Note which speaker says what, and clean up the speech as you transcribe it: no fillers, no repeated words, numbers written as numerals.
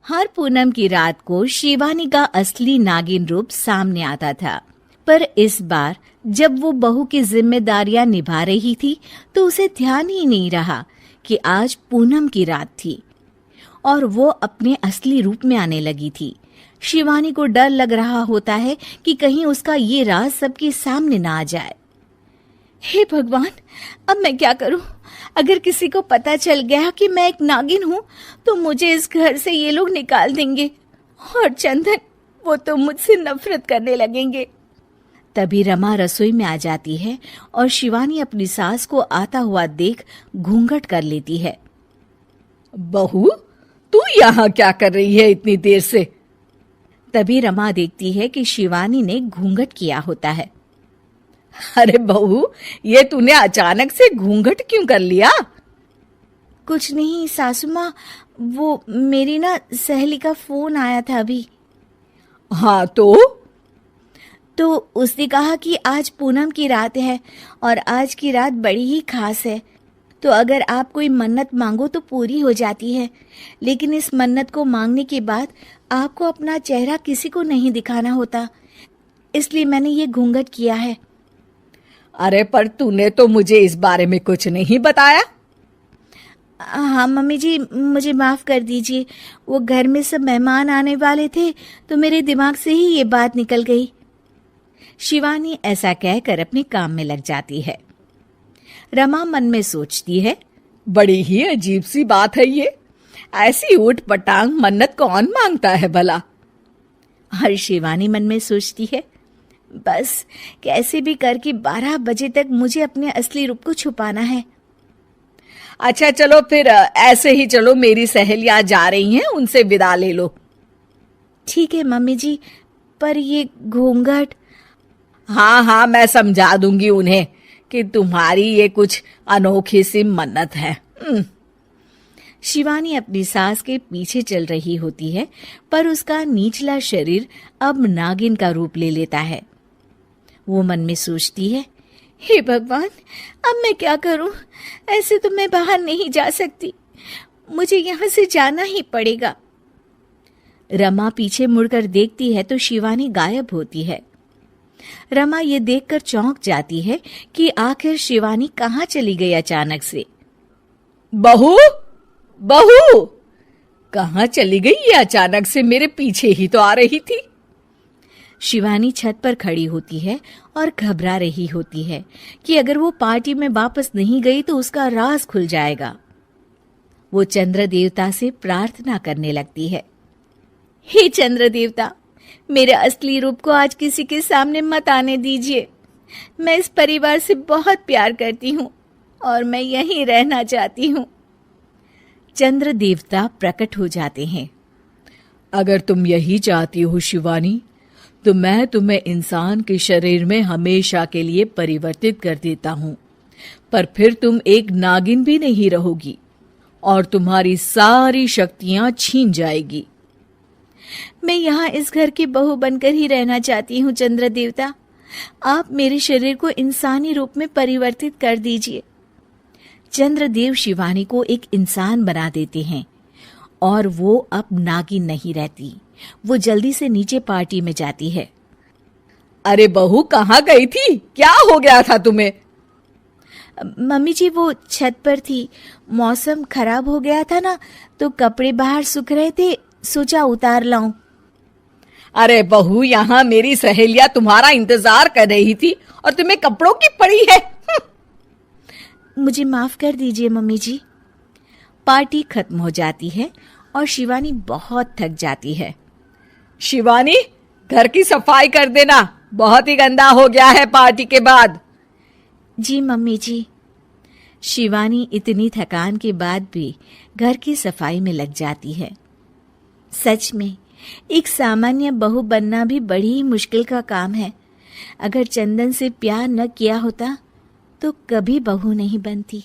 Speaker 1: हर पूनम की रात को शिवानी का असली नागिन रूप सामने आता था, पर इस बार जब वो बहू की जिम्मेदारियां निभा रही थी तो उसे ध्यान ही नहीं रहा कि आज पूनम की रात थी और वो अपने असली रूप में आने लगी थी। शिवानी को डर लग रहा होता है कि कहीं उसका ये राज सबके सामने ना आ जाए। हे भगवान, अब मैं क्या करूं? अगर किसी को पता चल गया कि मैं एक नागिन हूं तो मुझे इस घर से ये लोग निकाल देंगे और चंदन, वो तो मुझसे नफरत करने लगेंगे। तभी रमा रसोई में आ जाती है और शिवानी अपनी सास को आता हुआ देख घूंघट कर लेती है।
Speaker 2: बहू, तू यहाँ क्या कर रही है इतनी देर से?
Speaker 1: तभी रमा देखती है कि शिवानी ने घूंघट किया होता है।
Speaker 2: अरे बहू, ये तूने अचानक से घूंघट क्यों कर लिया?
Speaker 1: कुछ नहीं सासू माँ, वो मेरी ना सहेली का फोन आया था अभी।
Speaker 2: हाँ
Speaker 1: तो उसने कहा कि आज पूनम की रात है और आज की रात बड़ी ही खास है, तो अगर आप कोई मन्नत मांगो तो पूरी हो जाती है, लेकिन इस मन्नत को मांगने के बाद आपको अपना चेहरा किसी को नहीं दिखाना होता, इसलिए मैंने ये घूंघट किया है।
Speaker 2: अरे पर तूने तो मुझे इस बारे में कुछ नहीं बताया।
Speaker 1: हाँ मम्मी जी, मुझे माफ कर दीजिए, वो घर में सब मेहमान आने वाले थे तो मेरे दिमाग से ही ये बात निकल गई। शिवानी ऐसा कहकर अपने काम में लग जाती है। रमा मन में सोचती है,
Speaker 2: बड़ी ही अजीब सी बात है ये, ऐसी ऊट पटांग मन्नत कौन मांगता है भला?
Speaker 1: और शिवानी मन में सोचती है, बस कैसे भी करके 12 बजे तक मुझे अपने असली रूप को छुपाना है।
Speaker 2: अच्छा चलो फिर ऐसे ही चलो, मेरी सहेलियां जा रही हैं, उनसे विदा ले लो।
Speaker 1: ठीक है मम्मी जी, पर ये घूंघट?
Speaker 2: हाँ, मैं समझा दूंगी उन्हें कि तुम्हारी ये कुछ अनोखी सी मन्नत है।
Speaker 1: शिवानी अपनी सास के पीछे चल रही होती है, पर उसका निचला शरीर अब नागिन का रूप ले लेता है। वो मन में सोचती है, हे भगवान, अब मैं क्या करूं? ऐसे तो मैं बाहर नहीं जा सकती, मुझे यहाँ से जाना ही पड़ेगा। रमा पीछे मुड़कर देखती है तो शिवानी गायब होती है। रमा ये देखकर चौंक जाती है कि आखिर शिवानी कहाँ चली गई अचानक से।
Speaker 2: बहू, कहाँ चली गई ये अचानक से? मेरे पीछे ही तो आ रही थी।
Speaker 1: शिवानी छत पर खड़ी होती है और घबरा रही होती है कि अगर वो पार्टी में वापस नहीं गई तो उसका राज खुल जाएगा। वो चंद्र देवता से प्रार्थना करने लगती है, हे चंद्र देवता, मेरे असली रूप को आज किसी के सामने मत आने दीजिए। मैं इस परिवार से बहुत प्यार करती हूँ और मैं यहीं रहना चाहती हूँ। चंद्र देवता प्रकट हो जाते हैं।
Speaker 2: अगर तुम यही चाहती हो शिवानी, तो मैं तुम्हें इंसान के शरीर में हमेशा के लिए परिवर्तित कर देता हूँ, पर फिर तुम एक नागिन भी नहीं रहोगी और तुम्हारी सारी शक्तियां छीन जाएगी।
Speaker 1: मैं यहाँ इस घर की बहू बनकर ही रहना चाहती हूँ चंद्र देवता, आप मेरे शरीर को इंसानी रूप में परिवर्तित कर दीजिए। चंद्रदेव शिवानी को एक इंसान बना देते हैं और वो अब नागिन नहीं रहती। वो जल्दी से नीचे पार्टी में जाती है।
Speaker 2: अरे बहू, कहाँ गई थी? क्या हो गया था तुम्हें?
Speaker 1: मम्मी जी, वो छत पर थी, मौसम खराब हो गया था ना, तो कपड़े बाहर सूख रहे थे, सोचा उतार लाऊं।
Speaker 2: अरे बहू, यहाँ मेरी सहेलियां तुम्हारा इंतजार कर रही थी और तुम्हें कपड़ों की पड़ी है।
Speaker 1: मुझे माफ कर दीजिए मम्मी जी। पार्टी खत्म हो जाती है और शिवानी बहुत थक जाती है।
Speaker 2: शिवानी, घर की सफाई कर देना, बहुत ही गंदा हो गया है पार्टी के बाद।
Speaker 1: जी मम्मी जी। शिवानी इतनी थकान के बाद भी घर की सफाई में लग जाती है। सच में एक सामान्य बहू बनना भी बड़ी ही मुश्किल का काम है। अगर चंदन से प्यार न किया होता तो कभी बहू नहीं बनती।